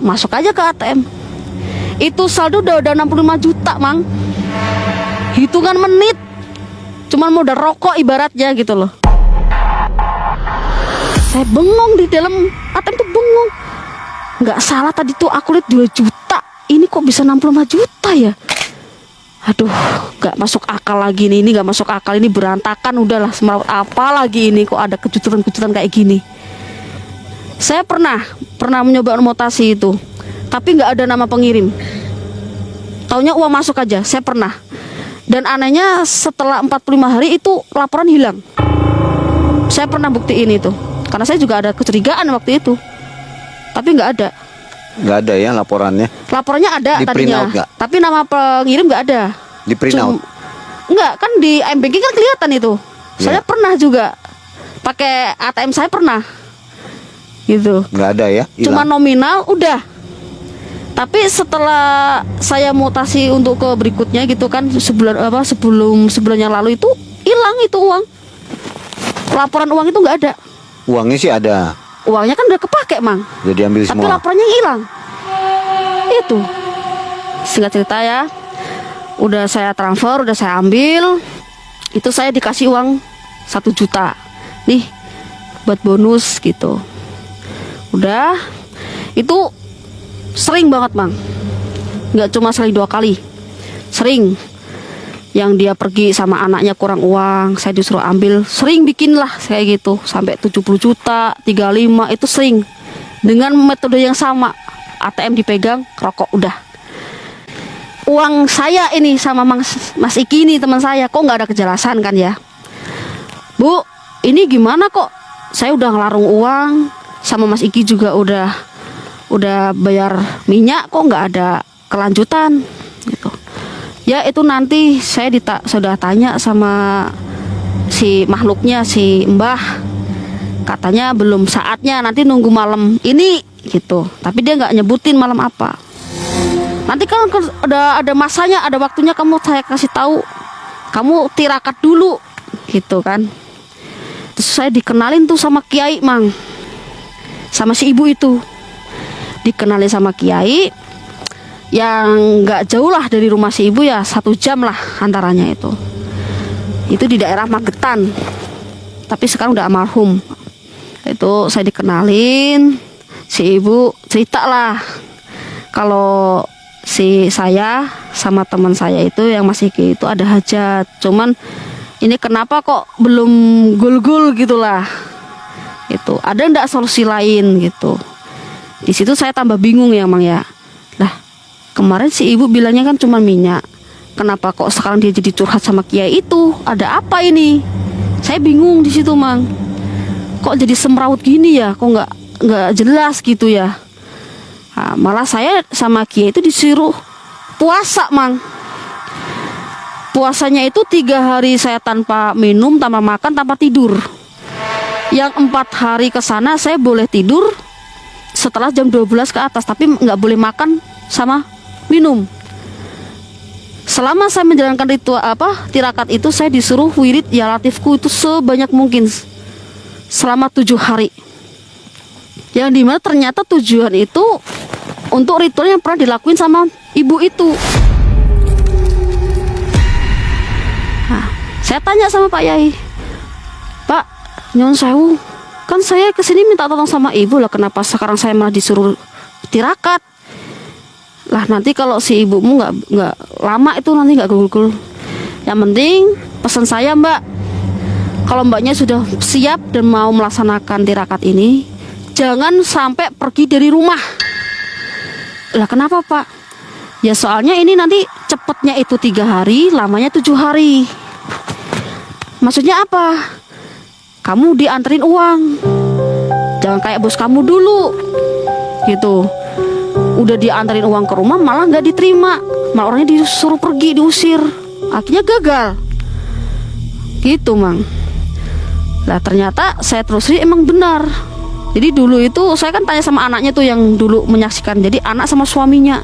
masuk aja ke ATM. Itu saldo udah 65 juta, Mang. Hitungan menit. Cuman modal rokok ibaratnya gitu loh. Saya bengong di dalam ATM tuh, bengong. Nggak salah tadi tuh aku lihat 2 juta. Ini kok bisa 65 juta ya? Aduh, nggak masuk akal lagi nih. Ini nggak masuk akal, ini berantakan. Udahlah, semerawut apa lagi ini, kok ada kejutan-kejutan kayak gini. Saya pernah mencoba mutasi itu, tapi nggak ada nama pengirim. Taunya uang masuk aja. Saya pernah. Dan anehnya setelah 45 hari itu laporan hilang. Saya pernah buktiin itu, karena saya juga ada kecurigaan waktu itu. Tapi nggak ada. Nggak ada ya laporannya? Laporannya ada di tadinya, tapi nama pengirim nggak ada. Di print out? Enggak, kan di M-Banking kan kelihatan itu. Saya pernah juga pakai ATM, saya pernah gitu. Nggak ada ya? Hilang. Cuma nominal udah. Tapi setelah saya mutasi untuk ke berikutnya gitu kan, sebelum sebulan yang lalu itu hilang itu uang. Laporan uang itu nggak ada. Uangnya sih ada. Uangnya kan udah kepake, Mang. Jadi ambil Tapi semua. laporannya hilang. Itu. Singkat cerita ya, udah saya transfer, udah saya ambil. Itu saya dikasih uang 1 juta. Nih, buat bonus gitu. Udah. Itu sering banget, Mang. Nggak cuma sering 2 kali. Sering. Yang dia pergi sama anaknya kurang uang, saya disuruh ambil. Sering bikin lah kayak gitu, sampai 70 juta, 35, itu sering. Dengan metode yang sama, ATM dipegang, rokok udah. Uang saya ini sama Mas Iki ini, teman saya, kok nggak ada kejelasan kan ya. Bu, ini gimana kok? Saya udah ngelarung uang, sama Mas Iki juga udah bayar minyak, kok nggak ada kelanjutan gitu. Ya itu nanti saya sudah tanya sama si makhluknya, si Mbah. Katanya belum saatnya, nanti nunggu malam ini gitu. Tapi dia nggak nyebutin malam apa. Nanti kan udah ada masanya, ada waktunya saya kasih tahu. Kamu tirakat dulu gitu kan. Terus saya dikenalin tuh sama Kiai, Mang. Sama si ibu itu. Dikenalin sama Kiai yang nggak jauh lah dari rumah si ibu ya, 1 jam lah antaranya itu di daerah Magetan, tapi sekarang udah almarhum. Itu saya dikenalin, si ibu cerita lah kalau si saya sama teman saya itu yang masih itu ada hajat, cuman ini kenapa kok belum gul-gul gitulah. Itu ada ndak solusi lain gitu. Di situ saya tambah bingung ya, Mang ya. Lah, kemarin si ibu bilangnya kan cuma minyak. Kenapa kok sekarang dia jadi curhat sama Kiai itu? Ada apa ini? Saya bingung di situ, Mang. Kok jadi semrawut gini ya? Kok nggak jelas gitu ya? Nah, malah saya sama Kiai itu disuruh puasa, Mang. Puasanya itu 3 hari saya tanpa minum, tanpa makan, tanpa tidur. Yang 4 hari ke sana saya boleh tidur setelah jam 12 ke atas, tapi nggak boleh makan sama minum. Selama saya menjalankan ritual tirakat itu, saya disuruh wirid ya latifku itu sebanyak mungkin selama 7 hari. Yang dimana ternyata tujuan itu untuk ritual yang pernah dilakuin sama ibu itu. Nah, saya tanya sama Pak Yai, Pak, nyuwun sewu, kan saya kesini minta tolong sama ibu lah, kenapa sekarang saya malah disuruh tirakat? Lah nanti kalau si ibumu nggak lama itu nanti nggak gul-gul. Yang penting pesan saya, Mbak, kalau Mbaknya sudah siap dan mau melaksanakan tirakat ini, jangan sampai pergi dari rumah. Lah kenapa, Pak? Ya soalnya ini nanti cepatnya itu 3 hari, lamanya 7 hari. Maksudnya apa? Kamu dianterin uang, jangan kayak bos kamu dulu gitu. Udah diantarin uang ke rumah malah nggak diterima, malah orangnya disuruh pergi, diusir, akhirnya gagal gitu, Mang. Lah ternyata saya telusuri emang benar. Jadi dulu itu saya kan tanya sama anaknya tuh yang dulu menyaksikan, jadi anak sama suaminya.